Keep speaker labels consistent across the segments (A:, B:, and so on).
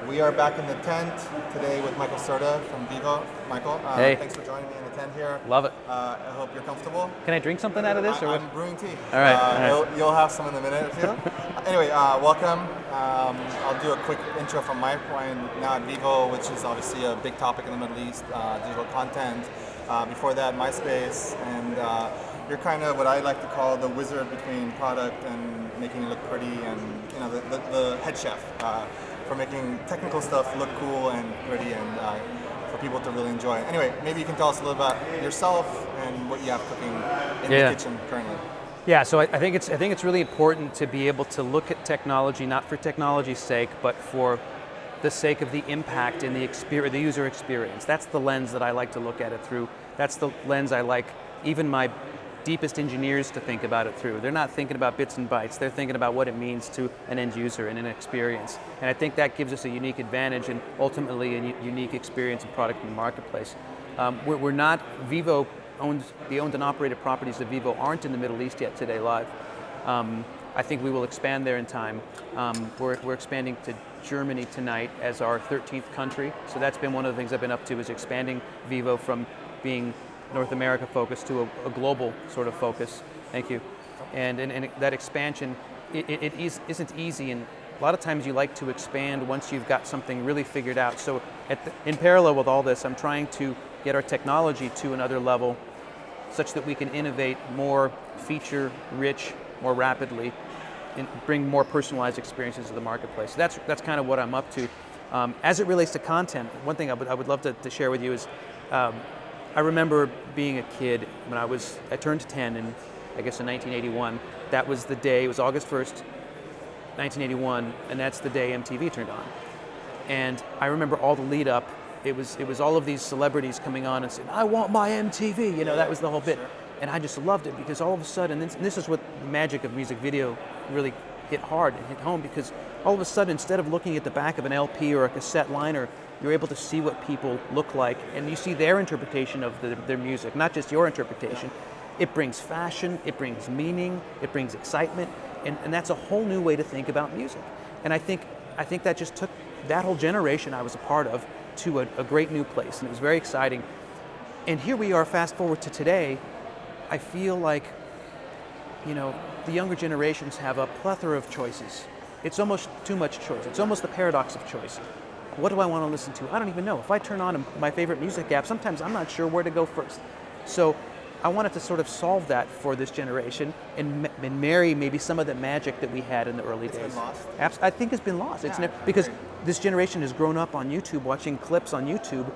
A: We are back in the tent today with Michael Cerda from Vevo. Michael,
B: Hey.
A: thanks for joining me in the tent here.
B: Love it.
A: I hope you're comfortable.
B: Can I drink something out of this?
A: I'm brewing tea.
B: All right, all right.
A: You'll have some in a minute or two. Anyway, welcome. I'll do a quick intro from my point now at Vevo, which is obviously a big topic in the Middle East, digital content. Before that, MySpace, and you're kind of what I like to call the wizard between product and making it look pretty, and the head chef for making technical stuff look cool and pretty, and for people to really enjoy. Anyway, maybe you can tell us a little about yourself and what you have cooking in the kitchen currently.
B: Yeah, so I think it's really important to be able to look at technology not for technology's sake, but for the sake of the impact in the user experience. That's the lens that I like to look at it through. That's the lens I like even my deepest engineers to think about it through. They're not thinking about bits and bytes. They're thinking about what it means to an end user and an experience. And I think that gives us a unique advantage and ultimately a unique experience and product in the marketplace. We're not, Vevo owns, the owned and operated properties of Vevo aren't in the Middle East yet today live. I think we will expand there in time. We're expanding to Germany tonight as our 13th country. So that's been one of the things I've been up to, is expanding Vevo from being North America focused to a global sort of focus. Thank you. And that expansion, it isn't easy, and a lot of times you like to expand once you've got something really figured out. So in parallel with all this, I'm trying to get our technology to another level such that we can innovate more feature rich more rapidly and bring more personalized experiences to the marketplace. That's kind of what I'm up to. As it relates to content, one thing I would love to share with you is I remember being a kid when I turned 10 in 1981. That was the day, it was August 1st, 1981, and that's the day MTV turned on. And I remember all the lead up, it was all of these celebrities coming on and saying, "I want my MTV," that was the whole bit. And I just loved it because all of a sudden, this is what the magic of music video really hit hard and hit home, because all of a sudden, instead of looking at the back of an LP or a cassette liner, you're able to see what people look like, and you see their interpretation of their music, not just your interpretation. It brings fashion, it brings meaning, it brings excitement, and that's a whole new way to think about music. And I think that just took that whole generation I was a part of to a great new place, and it was very exciting. And here we are, fast forward to today. I feel like, the younger generations have a plethora of choices. It's almost too much choice. It's almost the paradox of choice. What do I want to listen to? I don't even know. If I turn on my favorite music app, sometimes I'm not sure where to go first. So I wanted to sort of solve that for this generation and marry maybe some of the magic that we had in the early days.
A: It's been lost?
B: I think it's been lost. Because this generation has grown up on YouTube, watching clips on YouTube,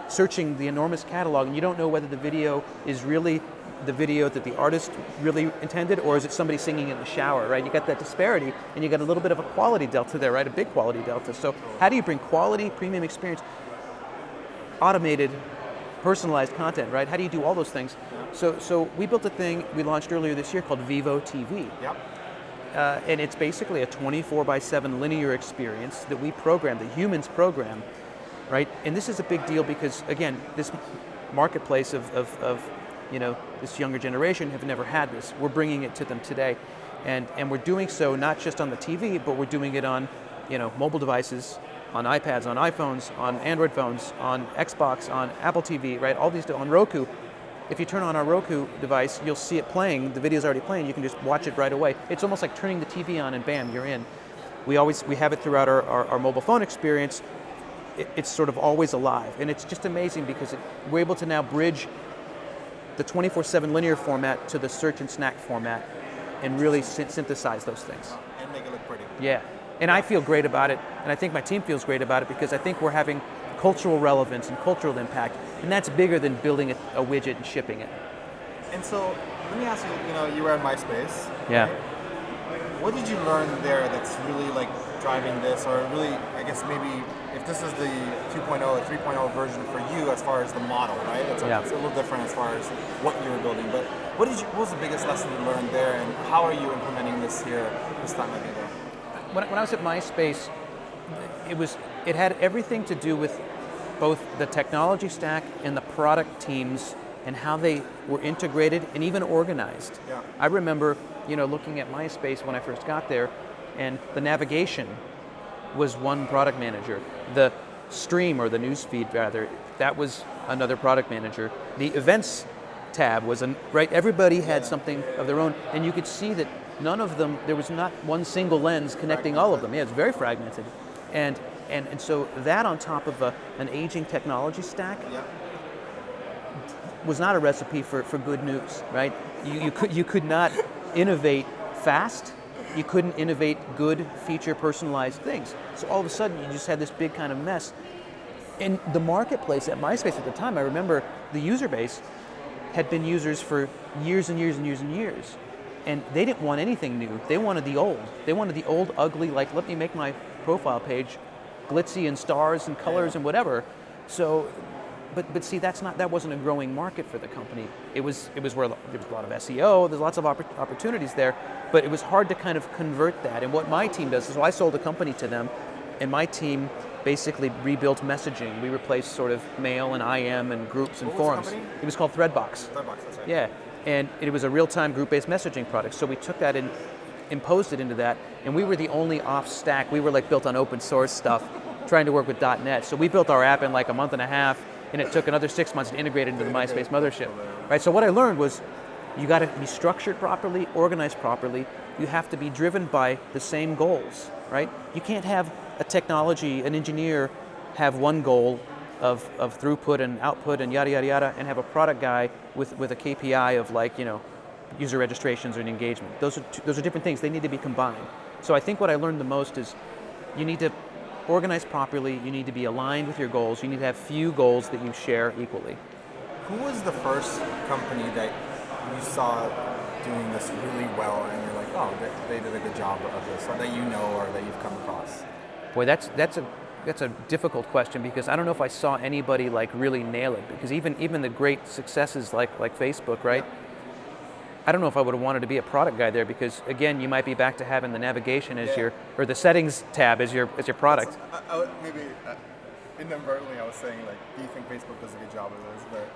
B: searching the enormous catalog, and you don't know whether the video is really the video that the artist really intended, or is it somebody singing in the shower, right? You got that disparity, and you got a little bit of a quality delta there, right? A big quality delta. So how do you bring quality, premium experience, automated, personalized content, right? How do you do all those things? So we built a thing we launched earlier this year called Vevo TV.
A: Yep.
B: And it's basically a 24/7 linear experience that we program, the humans program, right? And this is a big deal because, again, this marketplace of this younger generation have never had this. We're bringing it to them today. And we're doing so not just on the TV, but we're doing it on, mobile devices, on iPads, on iPhones, on Android phones, on Xbox, on Apple TV, right? All these, on Roku. If you turn on our Roku device, you'll see it playing. The video's already playing. You can just watch it right away. It's almost like turning the TV on and bam, you're in. We have it throughout our mobile phone experience. It's sort of always alive. And it's just amazing because we're able to now bridge the 24/7 linear format to the search and snack format and really synthesize those things.
A: And make it look pretty.
B: Yeah, and I feel great about it, and I think my team feels great about it, because I think we're having cultural relevance and cultural impact, and that's bigger than building a widget and shipping it.
A: And so, let me ask you, you were at MySpace.
B: Yeah.
A: Right? What did you learn there that's really driving this, or really, I guess maybe if this is the 2.0 or 3.0 version for you as far as the model, right? It's a little different as far as what you were building, but what was the biggest lesson you learned there, and how are you implementing this here this time at Vevo?
B: When I was at MySpace, it had everything to do with both the technology stack and the product teams and how they were integrated and even organized.
A: Yeah.
B: I remember, looking at MySpace when I first got there, and the navigation was one product manager. The stream, or the news feed rather, that was another product manager. The events tab was, right, everybody had something of their own, and you could see that none of them, there was not one single lens connecting all of them. Yeah, it's very fragmented. And so that on top of an aging technology stack was not a recipe for good news, right? You could not innovate fast. You couldn't innovate good feature personalized things. So all of a sudden you just had this big kind of mess. In the marketplace at MySpace at the time, I remember the user base had been users for years and years and years and years. And they didn't want anything new. They wanted the old. They wanted the old, ugly, like, let me make my profile page glitzy and stars and colors and whatever. So, but see, that wasn't a growing market for the company. It was where there was a lot of SEO. There's lots of opportunities there, but it was hard to kind of convert that. And what my team does is, so I sold a company to them, and my team basically rebuilt messaging. We replaced sort of mail and IM and groups and forums. It was called Threadbox.
A: Threadbox, that's right.
B: Yeah, and it was a real-time group-based messaging product. So we took that and imposed it into that, and we were the only off-stack. We were like built on open source stuff, trying to work with .NET. So we built our app in like a month and a half, and it took another 6 months to integrate it into the MySpace mothership. Right. So what I learned was, you got to be structured properly, organized properly. You have to be driven by the same goals. Right. You can't have an engineer have one goal of throughput and output and yada yada yada, and have a product guy with a KPI of, like, user registrations or an engagement. Those are different things. They need to be combined. So I think what I learned the most is, you need to organize properly, you need to be aligned with your goals, you need to have few goals that you share equally.
A: Who was the first company that you saw doing this really well and you're like, oh, they did a good job of this, or that or that you've come across?
B: Boy, that's a difficult question, because I don't know if I saw anybody like really nail it, because even the great successes like Facebook, right? Yeah. I don't know if I would have wanted to be a product guy there, because again, you might be back to having the navigation as or the settings tab as your product.
A: Maybe inadvertently I was saying, like, do you think Facebook does a good job of this? But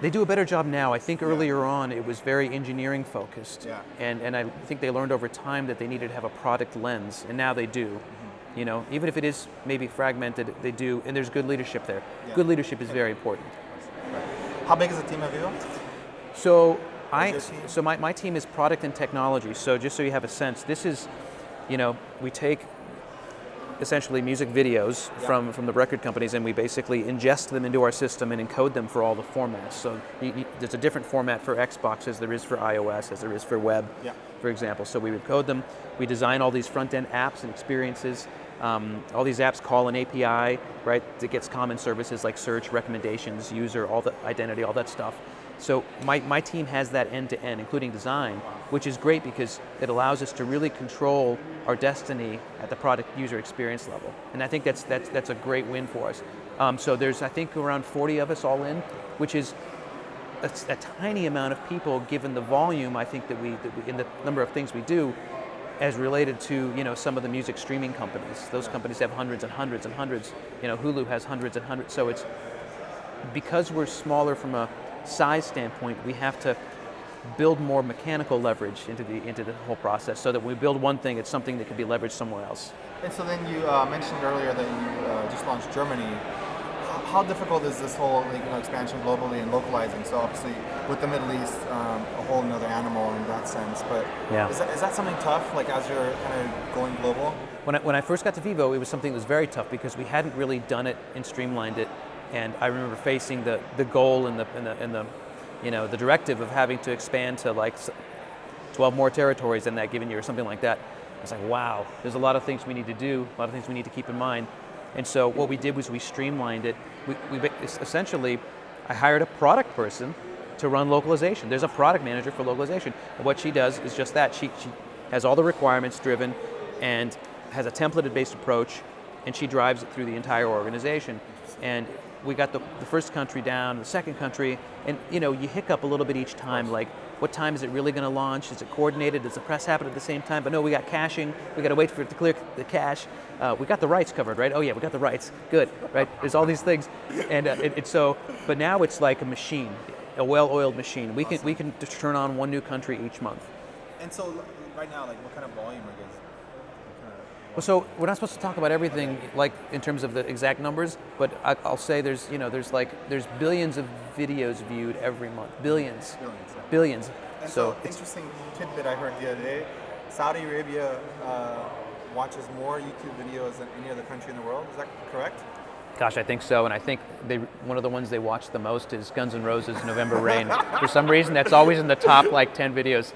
B: they do a better job now. I think earlier on it was very engineering focused, and I think they learned over time that they needed to have a product lens, and now they do. Mm-hmm. Even if it is maybe fragmented, they do, and there's good leadership there. Yeah. Good leadership is very important.
A: Right. How big is the team at Vevo?
B: So my team is product and technology. So just so you have a sense, this is, we take essentially music videos from the record companies, and we basically ingest them into our system and encode them for all the formats. So there's a different format for Xbox as there is for iOS, as there is for web, for example. So we would code them. We design all these front-end apps and experiences. All these apps call an API, right, that gets common services like search, recommendations, user, all the identity, all that stuff. So my team has that end-to-end, including design, which is great because it allows us to really control our destiny at the product user experience level. And I think that's a great win for us. So there's, I think, around 40 of us all in, which is a tiny amount of people given the volume, I think, that we in the number of things we do, as related to some of the music streaming companies. Those companies have hundreds and hundreds and hundreds. Hulu has hundreds and hundreds. So it's because we're smaller from a size standpoint, we have to build more mechanical leverage into the whole process, so that when we build one thing, it's something that can be leveraged somewhere else.
A: And so then you mentioned earlier that you just launched Germany. How difficult is this whole expansion globally and localizing? So obviously with the Middle East, a whole another animal in that sense. But is that something tough, like as you're kind of going global?
B: When I first got to Vevo, it was something that was very tough because we hadn't really done it and streamlined it. And I remember facing the goal and the directive of having to expand to like 12 more territories in that given year or something like that. I was like, wow, there's a lot of things we need to do, a lot of things we need to keep in mind. And so what we did was we streamlined it. We essentially, I hired a product person to run localization. There's a product manager for localization. And what she does is just that. She has all the requirements driven and has a templated-based approach, and she drives it through the entire organization. And we got the first country down, the second country, and you hiccup a little bit each time, like what time is it really going to launch? Is it coordinated? Does the press happen at the same time? But no, we got caching. We got to wait for it to clear the cache. We got the rights covered, right? Oh yeah, we got the rights. Good, right? There's all these things, and but now it's like a machine, a well-oiled machine. We can turn on one new country each month.
A: And so right now, like, what kind of volume are you guys
B: Well, so we're not supposed to talk about everything like in terms of the exact numbers, but I'll say there's billions of videos viewed every month, billions,
A: Billions. Yeah.
B: billions.
A: And
B: So
A: so,
B: it's
A: interesting tidbit I heard the other day: Saudi Arabia watches more YouTube videos than any other country in the world. Is that correct?
B: Gosh, I think so, and I think one of the ones they watch the most is Guns N' Roses' "November Rain." For some reason, that's always in the top like 10 videos.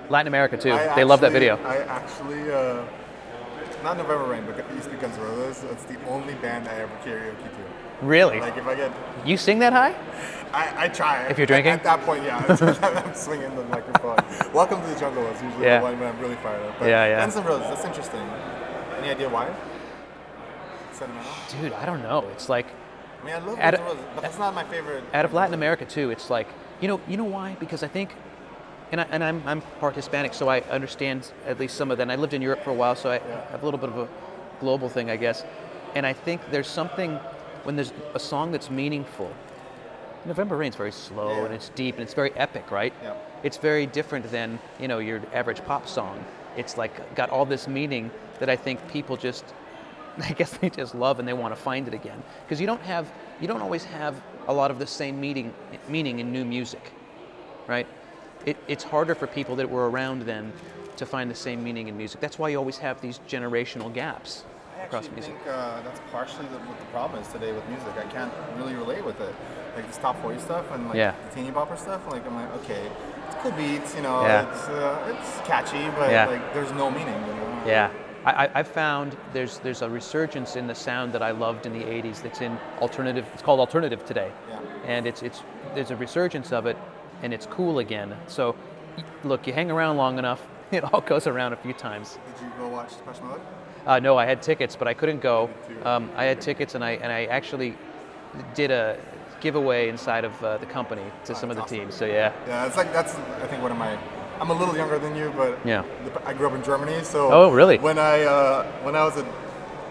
B: Latin America too. They love that video.
A: I actually, not November Rain, but it used to be Guns N' Roses. It's the only band I ever karaoke to.
B: Really?
A: Like if I get,
B: You sing that high?
A: I try.
B: If you're drinking?
A: At that point, yeah, I'm swinging the microphone. Welcome to the Jungle is usually
B: Yeah.
A: the one when I'm really fired up. But
B: Yeah.
A: Guns N' Roses, that's interesting. Any idea why? Sentimental?
B: Dude, I don't know. It's like
A: I mean, I love
B: At
A: Guns N' Roses, but that's not my favorite.
B: out of Latin America too. It's like you know why? Because I think, and I'm part Hispanic, so I understand at least some of that. And I lived in Europe for a while, so I have a little bit of a global thing, I guess. And I think there's something when there's a song that's meaningful. November Rain's very slow and it's deep and it's very epic, right?
A: Yeah.
B: It's very different than your average pop song. It's like got all this meaning that I think people just, I guess they just love and they want to find it again. Because you don't always have a lot of the same meaning in new music, right? It's harder for people that were around then to find the same meaning in music. That's why you always have these generational gaps
A: I
B: across
A: actually
B: music.
A: think that's partially what the problem is today with music. I can't really relate with it. Like this top 40 stuff and like
B: Yeah.
A: the teeny bopper stuff. Like I'm like, okay, it's cool beats,
B: Yeah.
A: it's catchy, but
B: Yeah.
A: like there's no meaning.
B: Yeah, I've found there's a resurgence in the sound that I loved in the '80s. That's in alternative. It's called alternative today,
A: Yeah.
B: and there's a resurgence of it, and it's cool again. So, look, you hang around long enough, it all goes around a few times.
A: Did you go watch Depeche Mode?
B: No, I had tickets, but I couldn't go.
A: Me too.
B: I had tickets, and I actually did a giveaway inside of the company to some of the
A: that's awesome.
B: teams. So yeah.
A: Yeah, it's like that's I think one of my. I'm a little younger than you, but
B: Yeah.
A: I grew up in Germany, so.
B: Oh, really?
A: When I was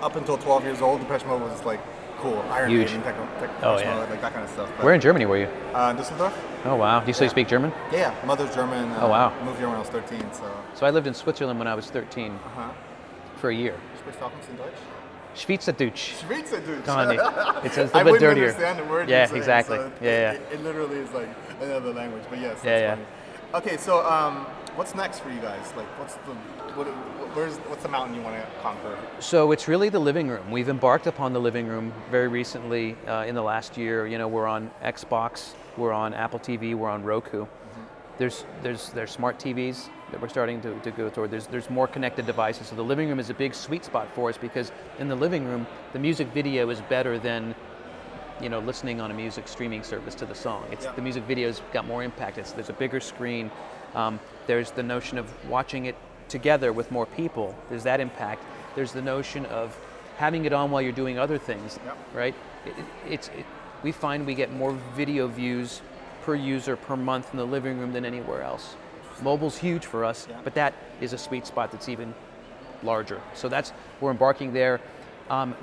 A: up until 12 years old, Depeche Mode was like cool, Iron
B: Huge.
A: Maiden,
B: Oh,
A: Depeche
B: yeah.
A: Mode, like that kind of stuff. But,
B: Where in Germany were you?
A: Düsseldorf.
B: Oh wow. Do you still speak German?
A: Yeah, mother's German.
B: Oh, wow.
A: Moved here when I was 13, so.
B: So I lived in Switzerland when I was 13
A: Uh-huh.
B: for a year.
A: Sprichst du auch ein bisschen Deutsch?
B: Schweizerdeutsch.
A: Schweizerdeutsch.
B: Come on, it's a
A: I
B: little bit
A: wouldn't
B: dirtier.
A: understand the word
B: Yeah,
A: you're saying,
B: exactly.
A: so
B: Yeah.
A: It literally is like another language, but yes, that's
B: Yeah.
A: funny. Okay, so what's next for you guys? Like, what's the mountain you want to conquer?
B: So it's really the living room. We've embarked upon the living room very recently in the last year. We're on Xbox, we're on Apple TV, we're on Roku. There's smart TVs that we're starting to go toward. There's more connected devices. So the living room is a big sweet spot for us because in the living room, the music video is better than listening on a music streaming service to the song. The music video's got more impact. There's a bigger screen. There's the notion of watching it together with more people. There's that impact. There's the notion of having it on while you're doing other things, right? We find we get more video views per user per month in the living room than anywhere else. Mobile's huge for us, but that is a sweet spot that's even larger. So we're embarking there.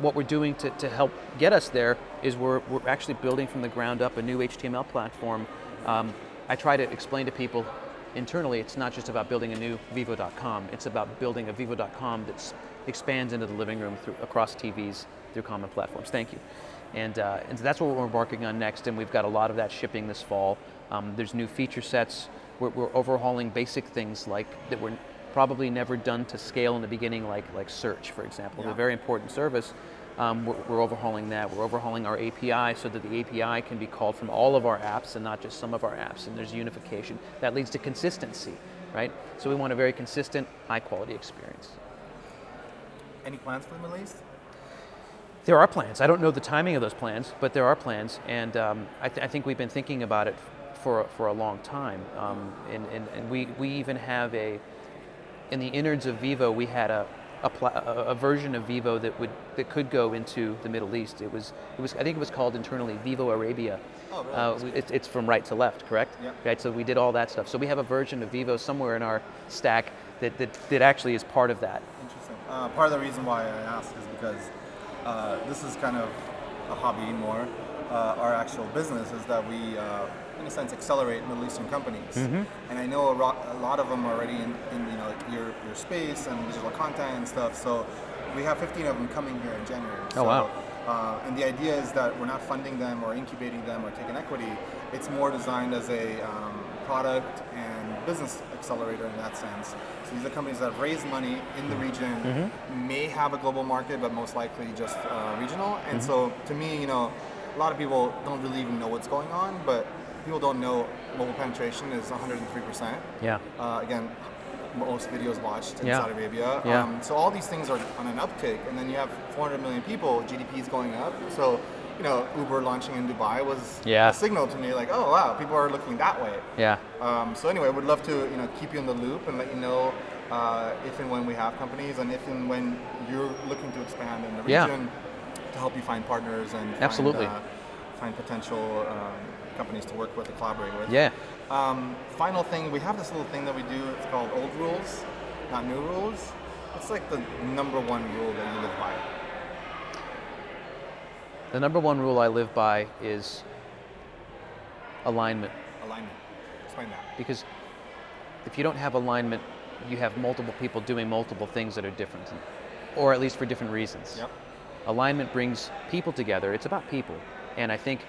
B: What we're doing to help get us there is we're actually building from the ground up a new HTML platform. I try to explain to people internally, it's not just about building a new Vevo.com, it's about building a Vevo.com that expands into the living room across TVs through common platforms. Thank you. And that's what we're embarking on next, and we've got a lot of that shipping this fall. There's new feature sets. We're overhauling basic things like that were probably never done to scale in the beginning, like search, for example. It's a very important service. We're overhauling that. We're overhauling our API so that the API can be called from all of our apps and not just some of our apps, and there's unification. That leads to consistency, right? So we want a very consistent, high-quality experience.
A: Any plans for the Middle East?
B: There are plans. I don't know the timing of those plans, but there are plans, and I think we've been thinking about it for a long time. And we even have in the innards of Vevo, we had a version of Vevo that could go into the Middle East. It was I think it was called internally Vevo Arabia.
A: Oh, really?
B: It's from right to left, correct?
A: Yeah.
B: Right. So we did all that stuff. So we have a version of Vevo somewhere in our stack that actually is part of that.
A: Interesting. Part of the reason why I ask is because this is kind of a hobby more. Our actual business is that we, in a sense, accelerate Middle Eastern companies. And I know a lot of them are already in your space and digital content and stuff. So we have 15 of them coming here in January.
B: Oh, wow.
A: And the idea is that we're not funding them or incubating them or taking equity. It's more designed as a product and business accelerator in that sense. So these are companies that have raised money in the region, may have a global market, but most likely just regional. And so to me, a lot of people don't really even know what's going on, but people don't know mobile penetration is 103%.
B: Yeah.
A: Again, most videos watched in
B: Yeah.
A: Saudi Arabia.
B: Yeah.
A: So all these things are on an uptick, and then you have 400 million people, GDP is going up. So, Uber launching in Dubai was
B: Yeah.
A: a signal to me, like, oh wow, people are looking that way.
B: Yeah.
A: So anyway, would love to keep you in the loop and let you know if and when we have companies, and if and when you're looking to expand in the
B: Yeah.
A: region, to help you find partners and
B: Absolutely.
A: find potential companies to work with or collaborate with.
B: Yeah.
A: Final thing, we have this little thing that we do. It's called old rules, not new rules. It's like the number one rule that you live by.
B: The number one rule I live by is alignment.
A: Alignment. Explain that.
B: Because if you don't have alignment, you have multiple people doing multiple things that are different, or at least for different reasons.
A: Yep.
B: Alignment brings people together. It's about people. And I think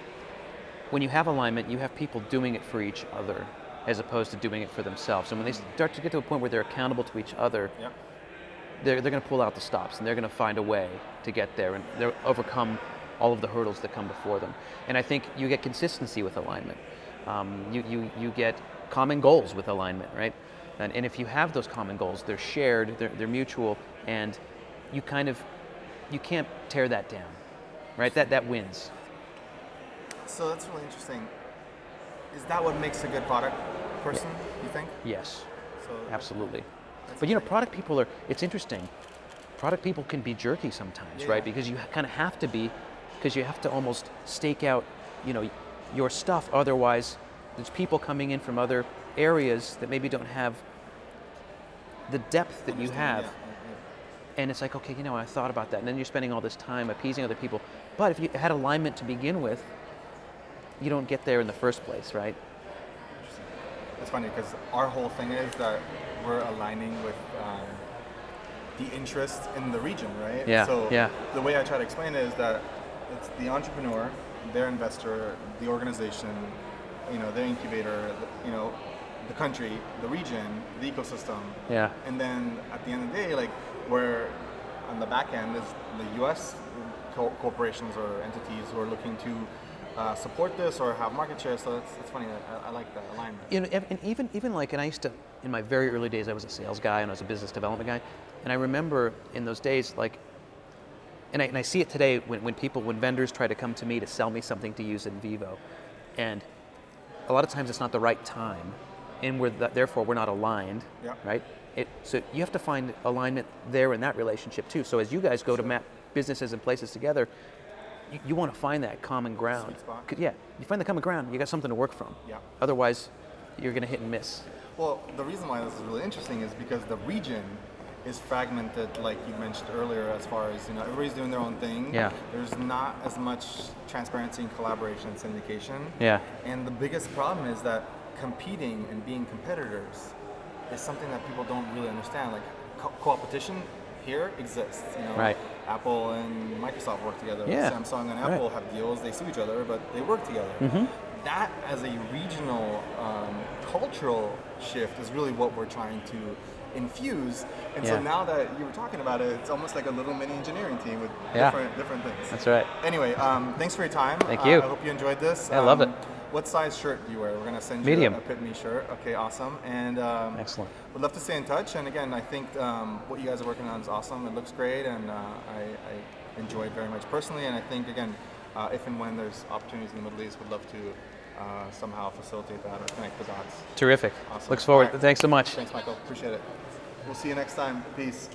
B: when you have alignment, you have people doing it for each other as opposed to doing it for themselves. And when they start to get to a point where they're accountable to each other,
A: Yep.
B: they're going to pull out the stops and they're going to find a way to get there and they'll overcome all of the hurdles that come before them. And I think you get consistency with alignment. You get common goals with alignment, right? And if you have those common goals, they're shared, they're mutual, and you can't tear that down, right? That wins.
A: So that's really interesting. Is that what makes a good product person, you think?
B: Yes,
A: So
B: absolutely. But product people it's interesting. Product people can be jerky sometimes,
A: Yeah.
B: right? Because you kind of have to be, because you have to almost stake out, your stuff. Otherwise, there's people coming in from other areas that maybe don't have the depth that you have.
A: Yeah.
B: And it's like, okay, I thought about that. And then you're spending all this time appeasing other people. But if you had alignment to begin with, you don't get there in the first place, right?
A: It's funny because our whole thing is that we're aligning with the interest in the region, right?
B: Yeah,
A: So
B: yeah.
A: the way I try to explain it is that it's the entrepreneur, their investor, the organization, their incubator, the country, the region, the ecosystem.
B: Yeah.
A: And then at the end of the day, like, where on the back end is the U.S. corporations or entities who are looking to support this or have market share. So it's funny. I like that alignment.
B: And even I used to, in my very early days, I was a sales guy and I was a business development guy, and I remember in those days, like, and I see it today when vendors try to come to me to sell me something to use in Vevo, and a lot of times it's not the right time, and therefore we're not aligned,
A: Yeah.
B: right? So you have to find alignment there in that relationship too. So as you guys go to map businesses and places together, you want to find that common ground.
A: Sweet spot.
B: Yeah, you find the common ground, you got something to work from.
A: Yeah.
B: Otherwise, you're going to hit and miss.
A: Well, the reason why this is really interesting is because the region is fragmented, like you mentioned earlier, as far as, everybody's doing their own thing.
B: Yeah.
A: There's not as much transparency and collaboration and syndication.
B: Yeah.
A: And the biggest problem is that competing and being competitors is something that people don't really understand. Like, competition here exists.
B: Right.
A: Apple and Microsoft work together.
B: Yeah.
A: Samsung and Apple have deals. They sue each other, but they work together.
B: Mm-hmm.
A: That, as a regional cultural shift, is really what we're trying to infuse. And so
B: Yeah.
A: now that you were talking about it, it's almost like a little mini engineering team with
B: Yeah.
A: different things.
B: That's right.
A: Anyway, thanks for your time.
B: Thank you.
A: I hope you enjoyed this.
B: I love it.
A: What size shirt do you wear? We're going to send
B: Medium.
A: you a PITME shirt. Okay, awesome. And
B: Excellent.
A: would love to stay in touch. And again, I think what you guys are working on is awesome. It looks great, and I enjoy it very much personally. And I think, again, if and when there's opportunities in the Middle East, would love to somehow facilitate that or connect the dots.
B: Terrific.
A: Awesome.
B: Looks forward.
A: All right.
B: Thanks so much.
A: Thanks, Michael. Appreciate it. We'll see you next time. Peace.